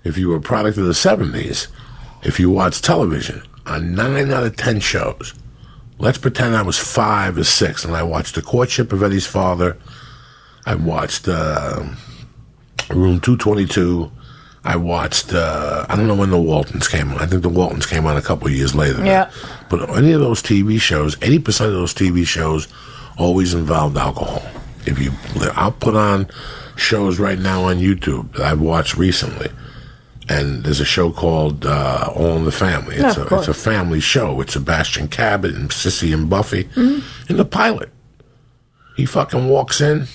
if you were a product of the 70s, if you watched television, on 9 out of 10 shows, let's pretend I was 5 or 6, and I watched The Courtship of Eddie's Father. I watched Room 222. I watched, I don't know when the Waltons came on. I think the Waltons came on a couple of years later. Yeah. But any of those TV shows, 80% of those TV shows always involved alcohol. I'll put on shows right now on YouTube that I've watched recently. And there's a show called All in the Family. It's a family show. It's Sebastian Cabot and Sissy and Buffy. Mm-hmm. In the pilot, he fucking walks in,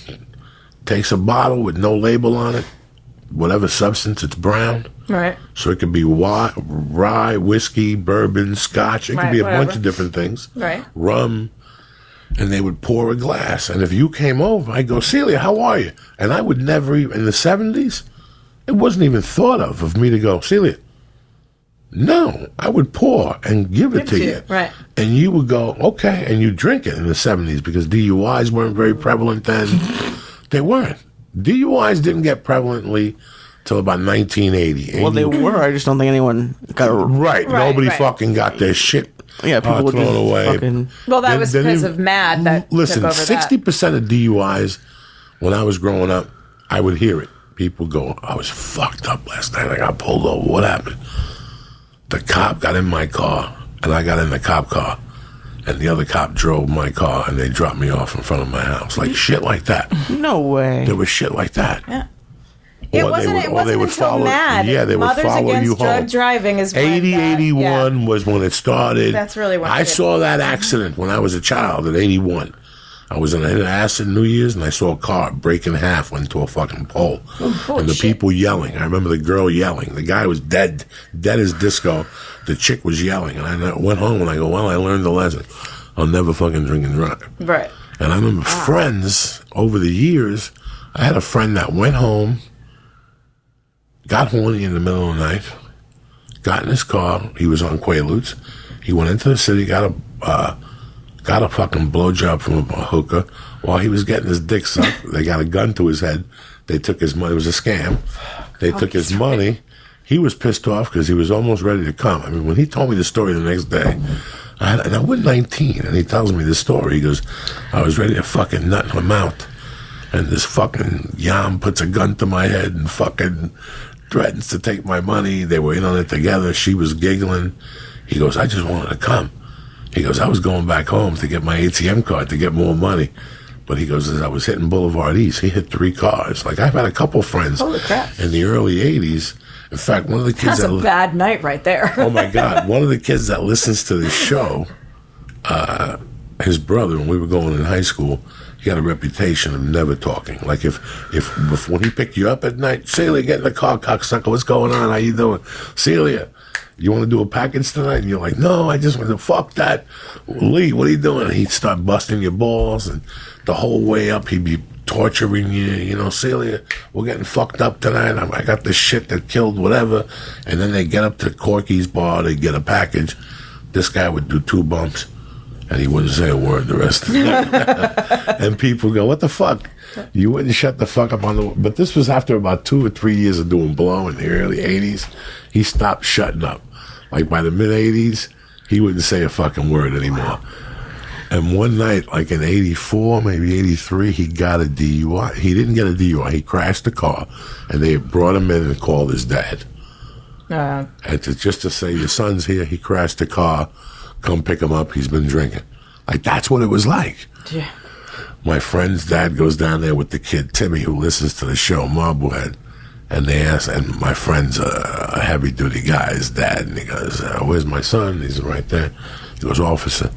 takes a bottle with no label on it, whatever substance, it's brown. Right. So it could be rye, whiskey, bourbon, scotch. It could be a bunch of different things. Right. Rum. And they would pour a glass. And if you came over, I'd go, Celia, how are you? And I would never even, in the 70s, it wasn't even thought of me to go, Celia. No, I would pour and give it to you. Right. And you would go, okay, and you drink it in the 70s because DUIs weren't very prevalent then. They weren't. DUIs didn't get prevalently till about 1980. Well, they were. I just don't think anyone got it. Right. Nobody fucking got their shit people would thrown away. Fucking... Well, that was because of MAD that listen, took over 60% of DUIs, when I was growing up, I would hear it. People go, I was fucked up last night. I got pulled over. What happened? The cop got in my car, and I got in the cop car. And the other cop drove my car, and they dropped me off in front of my house. Like, shit like that. No way. There was shit like that. Yeah. It wasn't until MAD. Yeah, they would follow you home. Mothers Against Drug Driving is when 81 was when it started. That's really when I saw that accident when I was a child at 81. I was in an acid New Year's, and I saw a car break in half, went to a fucking pole. And the people yelling. I remember the girl yelling. The guy was dead as disco. The chick was yelling. And I went home, and I go, well, I learned the lesson. I'll never fucking drink and drive. Right. And I remember friends over the years. I had a friend that went home, got horny in the middle of the night, got in his car. He was on Quaaludes. He went into the city, got a fucking blowjob from a hooker. While he was getting his dick sucked, they got a gun to his head. They took his money. It was a scam. They took his money. He was pissed off because he was almost ready to come. I mean, when he told me the story the next day, and I was 19, and he tells me the story. He goes, I was ready to fucking nut in my mouth. And this fucking yam puts a gun to my head and fucking threatens to take my money. They were in on it together. She was giggling. He goes, I just wanted to come. He goes, I was going back home to get my ATM card to get more money. But he goes, as I was hitting Boulevard East, he hit 3 cars. Like, I've had a couple friends in the early 80s. In fact, one of the kids... That's a bad night right there. Oh, my God. One of the kids that listens to this show, his brother, when we were going in high school, he had a reputation of never talking. Like, if when he picked you up at night, Celia, get in the car, cocksucker, what's going on? How you doing? Celia, you want to do a package tonight? And you're like, no, I just want to fuck that. Lee, what are you doing? And he'd start busting your balls, and the whole way up, he'd be torturing you. You know, Celia, we're getting fucked up tonight. I got this shit that killed whatever. And then they get up to Corky's bar, they get a package. This guy would do 2 bumps, and he wouldn't say a word the rest of the night. And people go, what the fuck? You wouldn't shut the fuck up on the... But this was after about 2 or 3 years of doing blow in the early 80s. He stopped shutting up. Like, by the mid-80s, he wouldn't say a fucking word anymore. And one night, like in 84, maybe 83, he got a DUI. He didn't get a DUI. He crashed the car, and they brought him in and called his dad. And just to say, your son's here, he crashed the car, come pick him up, he's been drinking. Like, that's what it was like. Yeah. My friend's dad goes down there with the kid, Timmy, who listens to the show, Marblehead. And they ask, and my friend's a heavy-duty guy, his dad, and he goes, where's my son? He's right there. He goes, officer,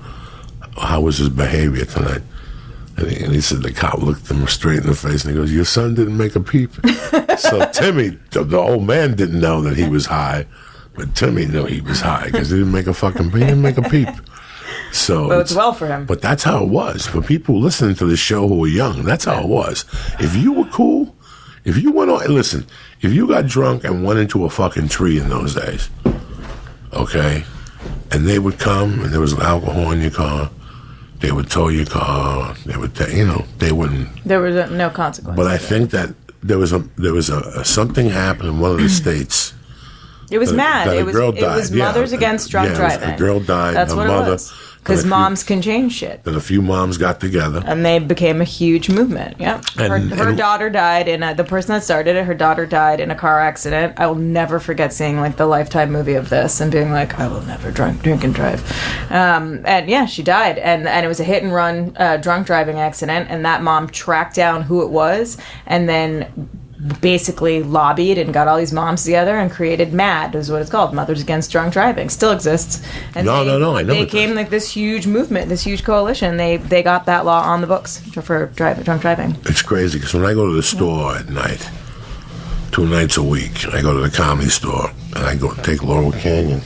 how was his behavior tonight? And he said, the cop looked him straight in the face, and he goes, your son didn't make a peep. So Timmy, the old man, didn't know that he was high, but Timmy knew he was high, because he didn't make a peep. So bodes well for him. But that's how it was. For people listening to the show who were young, that's how it was. If you were cool, if you went on, listen, if you got drunk and went into a fucking tree in those days, okay, and they would come and there was alcohol in your car, they would tow your car, they would, they wouldn't. There was no consequence. But I think that there was a something happened in one of the states It was mad. That It a was girl it was died. Yeah. Mothers Against Drunk Yeah, it was Driving. a girl died. That's her what mother, it was. Because moms can change shit. Then a few moms got together. And they became a huge movement. Yep. Her daughter died in the person that started it. Her daughter died in a car accident. I will never forget seeing like the Lifetime movie of this and being like, I will never drink and drive. And yeah, she died, and it was a hit and run drunk driving accident. And that mom tracked down who it was, and then basically lobbied and got all these moms together and created MAD, is what it's called, Mothers Against Drunk Driving. Still exists. And No, I know they it came does. like this huge movement, this huge coalition. They got that law on the books for drunk driving. It's crazy because when I go to the store at night, 2 nights a week, I go to the Comedy Store and I go take Laurel Canyon.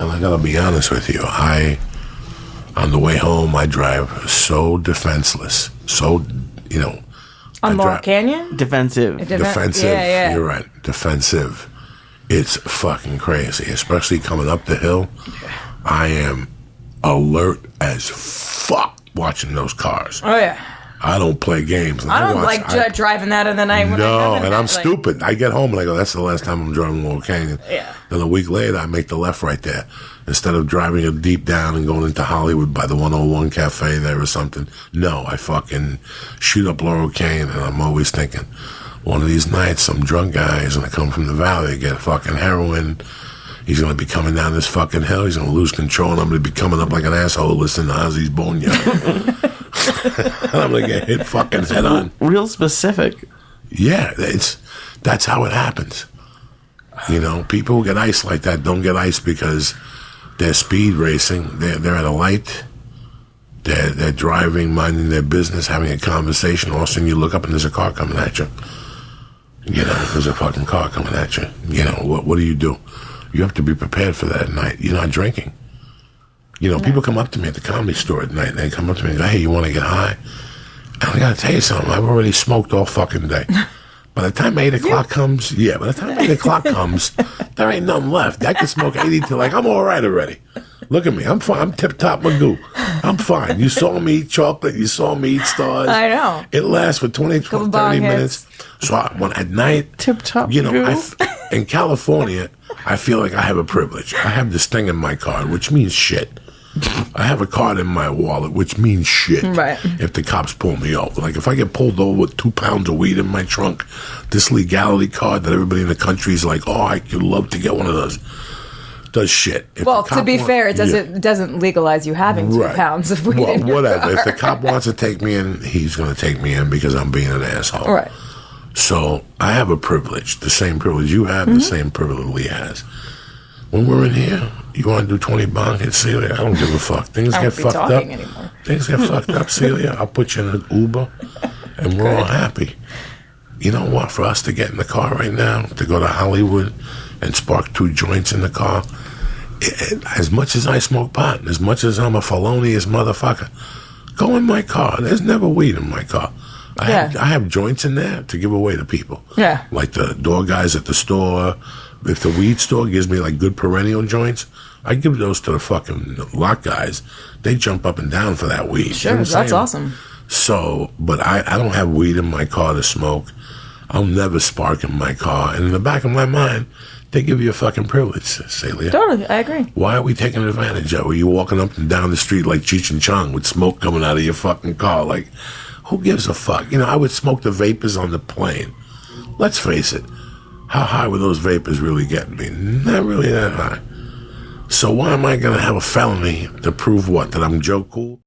And I gotta be honest with you, on the way home, I drive so defenseless, so, On Laurel Canyon? Defensive. defensive. Yeah. You're right. Defensive. It's fucking crazy, especially coming up the hill. I am alert as fuck watching those cars. Oh, yeah. I don't play games. And I don't driving that in the night. When No, I and I'm stupid. I get home and I go, that's the last time I'm driving Laurel Canyon. Yeah. Then a week later, I make the left right there. Instead of driving it deep down and going into Hollywood by the 101 Cafe there or something. No, I fucking shoot up Laurel Canyon, and I'm always thinking, one of these nights, some drunk guy is going to come from the valley, get fucking heroin. He's going to be coming down this fucking hill. He's going to lose control, and I'm going to be coming up like an asshole listening to Ozzy's Boneyard. And I'm going to get hit fucking head on. Real specific. Yeah, that's how it happens. People who get iced like that don't get iced because they're speed racing. They're at a light. They're driving, minding their business, having a conversation. All of a sudden, you look up and there's a car coming at you. There's a fucking car coming at you. What do? You have to be prepared for that at night. You're not drinking. People come up to me at the Comedy Store at night, and they come up to me and go, hey, you want to get high? And I got to tell you something. I've already smoked all fucking day. By the time 8 o'clock comes, there ain't nothing left. I can smoke 80 till I'm all right already. Look at me. I'm fine. I'm tip-top Magoo. I'm fine. You saw me eat chocolate. You saw me eat stars. I know. It lasts for 20, 30 minutes. So at night, Tip-top in California, I feel like I have a privilege. I have this thing in my card, which means shit. I have a card in my wallet, which means shit. Right. If the cops pull me over. Like, if I get pulled over with 2 pounds of weed in my trunk, this legality card that everybody in the country is like, oh, I could love to get one of those, does shit. If Well, to be fair, it doesn't legalize you having 2 pounds of weed in your whatever. car. If the cop wants to take me in, he's going to take me in because I'm being an asshole. Right. So I have a privilege, the same privilege you have, the same privilege Lee has. When we're in here, you want to do 20 bong hits, Celia? I don't give a fuck. Things I get won't be fucked up. talking anymore. Things get fucked up, Celia. I'll put you in an Uber, and we're all happy. You know what? For us to get in the car right now, to go to Hollywood and spark 2 joints in the car, as much as I smoke pot, as much as I'm a felonious motherfucker, go in my car. There's never weed in my car. I have joints in there to give away to people. Yeah. Like the door guys at the store. If the weed store gives me like good perennial joints, I give those to the fucking lot guys. They jump up and down for that weed. Sure, You know what I'm that's saying? awesome. So, but I don't have weed in my car to smoke. I'll never spark in my car. And in the back of my mind, they give you a fucking privilege, Celia. Totally, I agree. Why are we taking advantage of it? Are you walking up and down the street like Cheech and Chong with smoke coming out of your fucking car? Like, who gives a fuck? I would smoke the vapors on the plane. Let's face it. How high were those vapors really getting me? Not really that high. So why am I going to have a felony to prove what? That I'm Joe Cool?